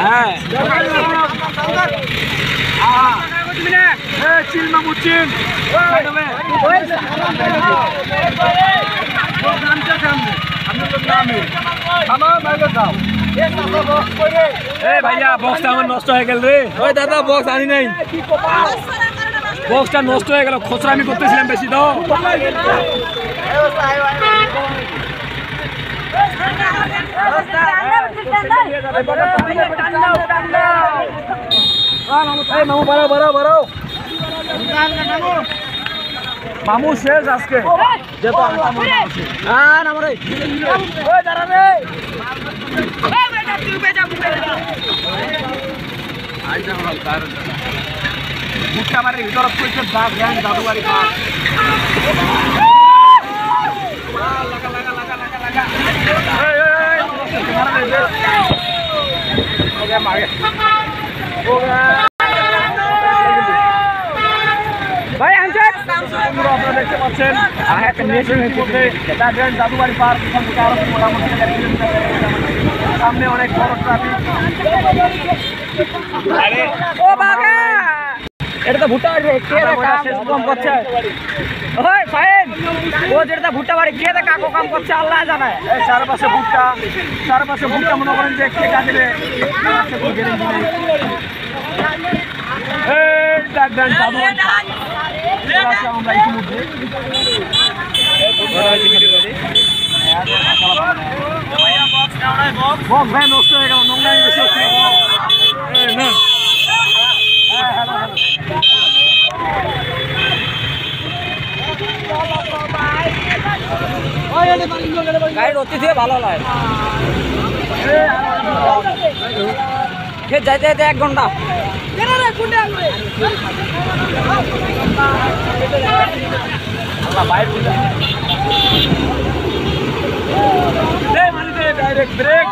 হ্যাঁ চিল মামু চিল ভাইয়া বক্সটা আমার নষ্ট হয়ে গেল রে। ওই দাদা বক্স আনি নাই, বক্সটা নষ্ট হয়ে গেল। খোঁচরা আমি করতেছিলাম বেশি তো। মামু বাড়াও বাড়াও বাড়াও মামু শেষ আজকে ভুট্টা বাড়ির ভিতরে দাদু বাড়ি ভাই আনছেন আপনারা দেখতে পাচ্ছেন জাদুবাড়ি পার্ক এখান থেকে আরো মোটামুটি সামনে অনেক বড় ট্রাফিক। ও বাবা এটা তো ভুট্টা বাড়ি কম করছে। ওই ফাইন ও যেটা ভুট্টা বাড়ি কে কাকো কাম করছে আল্লাহ জানে। চারপাশে ভুট্টা মনে করেন যে কে কাটবে আমরা ইতিমধ্যে নষ্ট হয়ে গেল নোংরা বেশি হচ্ছে গাড়ির অতিথি ভালো লাগে যাইতে যাইতে 1 ঘন্টা ডাইরেক্ট ব্রেক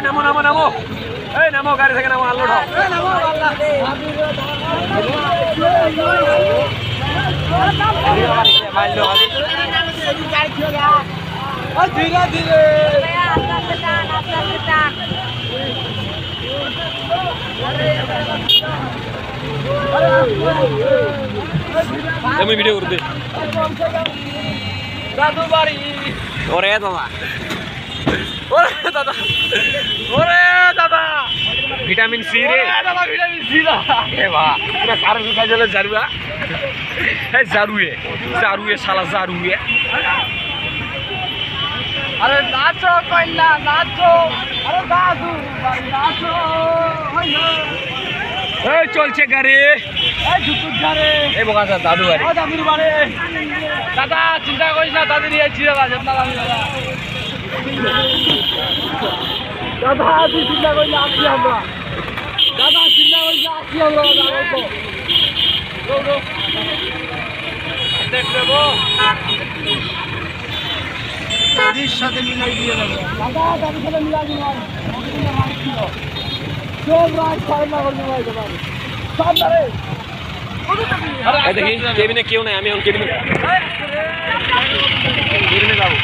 নামো নামো নামো এই নামো গাড়ি থেকে নামো আনলোড হোক ধীরে ধীরে আমি ভিডিও করতে দাদু বাড়ি ওরে দাদা ওরে দাদা ওরে দাদা ভিটামিন সি রে দাদা ভিটামিন সি না এ বাহ পুরো কার খাই চলে জারুয়া এই জারুয়ে শালা জারুয়ে আরে নাচো কইলা নাচো আরে দাদু বাড়ি নাচো এই চলছে গাড়ি এই ঝুটুর গাড়ি এই বোকা দাদু বাড়ি ও দাদুর বাড়ি দাদা চিন্তা করিস না দাদু নিয়ে আইছি রে বাজে না দাদা দাদা তুই চিন্তা করিস আসি আমরা দাদা চিন্তা করিস আসি আমরা দাদা দেখ দেবো দাদির সাথে মিলাই দিয়ে দেবো দাদা দাদির সাথে মিলাই দিন সব রাত ফার্মা করতে পারবে সব ধরে দেখি কেবিনে কেউ নাই আমি এখন কেবিনে যাবো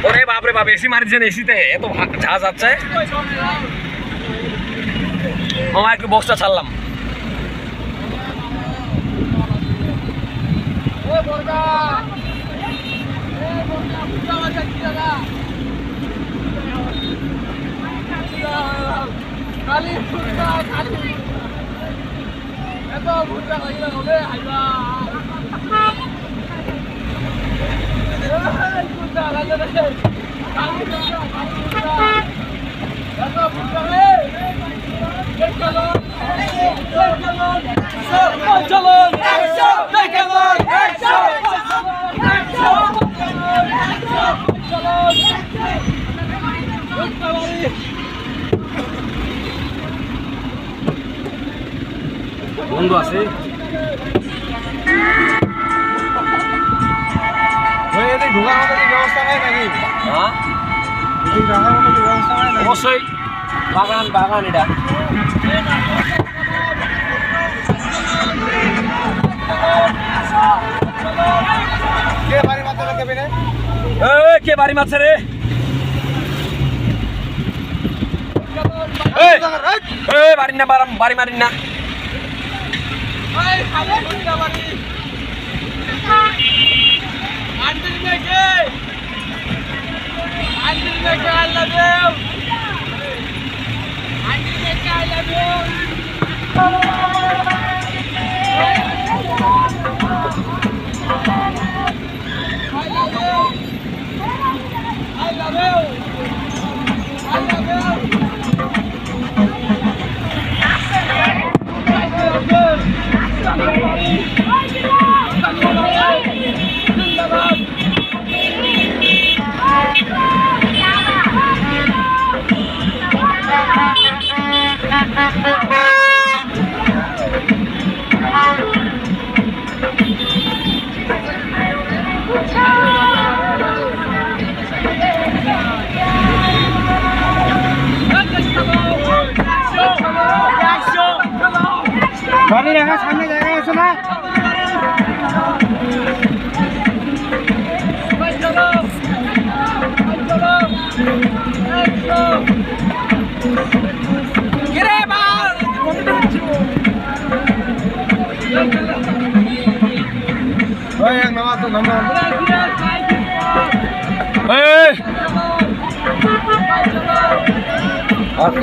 ওরে বাপরে বাপ এসি মারছেন এসিতে এত ঝাঁজ যাচ্ছে মামা একটু বক্সটা ছাড়লাম খালি ফুটা খালি এত ফুটা খাইলা হবে আইবা এই ফুটা লাগা রে খালি ফুটা এত ফুটা রে চলো চলো বন্ধ আছে ঢোকার মতো ব্যবস্থা নাই নাকি অবশ্যই বাগান বাগান এটা কে বাড়ি মারছে রে বাড়ি না বাড়ি মারিন না গাড়ি রাখার সামনে জায়গা আছে না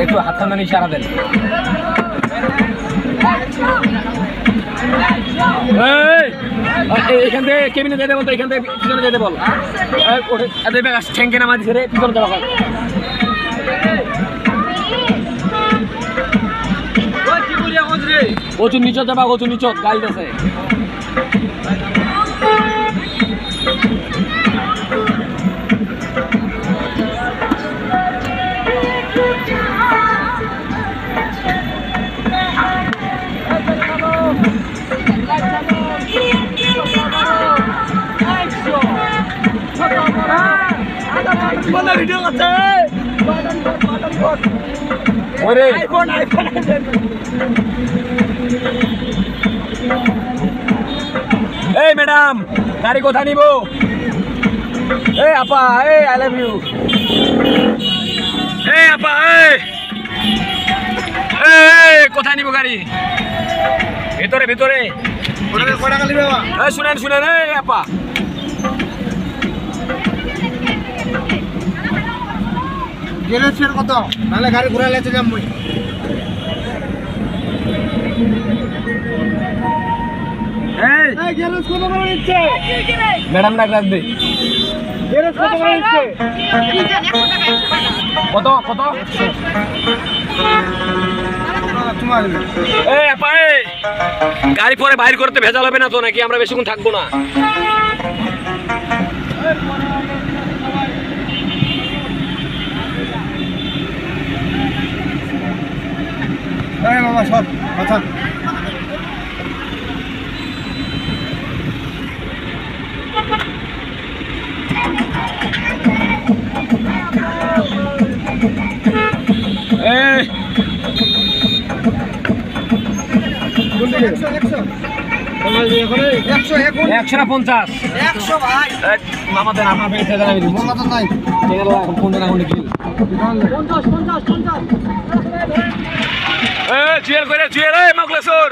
একটু হাত সামনে ইশারা দেন এখান থেকে কেবিনে যেতে বলতো এখান থেকে পিছনে যেতে বল ঠ্যাঙ্কে নামা দিছে রে পিছনে যাওয়া প্রচুর নিচত যাবা প্রচুর নিচত গাইড আছে এই ম্যাডাম গাড়ি কোথায় নিব এই আপা এই আই লাভ ইউ এই আপা এই কোথায় নিব গাড়ি ভিতরে ভিতরে শুনেন শুনেন এই আপা কত নাহলে গাড়ি ঘুরা লেতে যাম মুই ম্যাডাম ডাক রাখবে কত কত গাড়ি পরে বাইর করতে ভেজাল হবে না তো নাকি আমরা বেশিক্ষণ থাকবো না বাবা সব কথা একশো না 50 আমাদের আপনার নাই ফোন জুয়েল করে জুয়েল মোগলেশ্বর